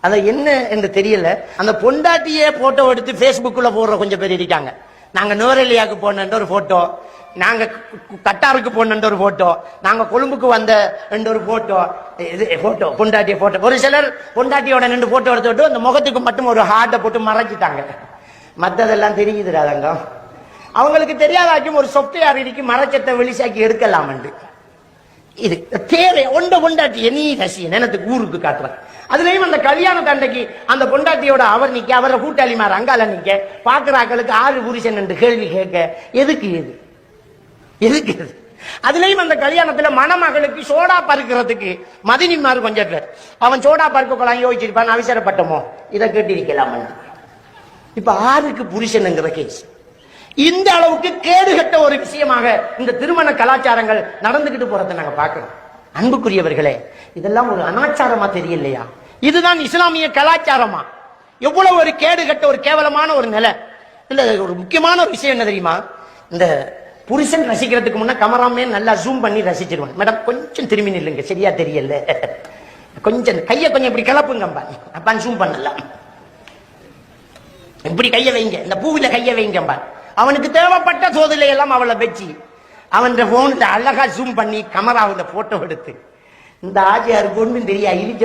அத என்ன என்று தெரியல. அந்த பொண்டாட்டியே போட்டோ எடுத்து பேஸ்புக்ல போடுற கொஞ்சம் பேர் இருக்காங்க. நாங்க நோரெலியாவுக்கு போன ஒரு போட்டோ, நாங்க கட்டாருக்கு போன ஒரு போட்டோ, நாங்க கொழும்புக்கு வந்த ஒரு போட்டோ, இது போட்டோ பொண்டாட்டிய போட்டோ. ஒரு சிலர் பொண்டாட்டியோட நின்று போட்டோ எடுத்துட்டு அந்த முகத்துக்கு மட்டும் ஒரு ஹார்ட்டை போட்டு மறைச்சிட்டாங்க. மற்றதெல்லாம் தெரியுது அதங்கம். அவங்களுக்கு தெரியாதாக்கும் ஒரு சொப்டையார் இருக்கு மறைச்சத்தை வெளிசாக்கி எடுக்கலாம். இது தேவை ஒண்ட பொண்டாட்டி நீ ரசிய நேரத்துக்கு ஊருக்கு காட்டுறேன். அதுலயும் அந்த கல்யாண தண்டைக்கு அந்த பொண்டாட்டியோட அவர் நிக்க, அவரை கூட்டாளிமார் அங்கால நிக்க, பாக்குறாக்களுக்கு 6 புருஷன் என்று கேள்வி கேட்க எதுக்கு இது எதுக்கு இது? அதுலயும் அந்த கல்யாணத்துல மணமகளுக்கு சோடா பருக்கிறதுக்கு மதினிமார் கொஞ்சம் பேர், அவன் சோடா பருக்கலாம் யோசிச்சிருப்பான், அவசரப்பட்டமோ இதை கேட்டிருக்கலாம். இப்ப 6க்கு புருஷனுங்கிற கேஸ் இந்த அளவுக்கு கேடுகட்ட ஒரு விஷயமாக இந்த திருமண கலாச்சாரங்கள் நடந்துகிட்டு போறதை நாங்க பார்க்கிறோம். அன்புக்குரியவர்களே, இதெல்லாம் ஒரு அனாச்சாரமா தெரியலையா? இதுதான் இஸ்லாமிய கலாச்சாரமா? எவ்வளவு ஒரு கேடுகட்ட ஒரு கேவலமான ஒரு நிலை இல்ல. ஒரு முக்கியமான ஒரு விஷயம் என்ன தெரியுமா? இந்த புருஷன் ரசிக்கிறதுக்கு முன்ன கமராமேன் நல்லா ஜூம் பண்ணி ரசிச்சிருவான். மேடம் கொஞ்சம் திரும்பி நில்லுங்க, சரியா தெரியல, கொஞ்சம் கைய கொஞ்சம் இப்படி கிளப்புங்க அப்பான், ஜூம் பண்ணலாம், இப்படி கைய வைங்க, இந்த பூவில கைய வைங்க. அவனுக்கு தேவைப்பட்ட சோதனை எல்லாம் அவளை வச்சு அவன் போன்ல அழகா ஜூம் பண்ணி கமராவில் போட்டோ எடுத்து இந்த ஆஜியாருக்கு ஒன்றும் தெரியா இடிச்ச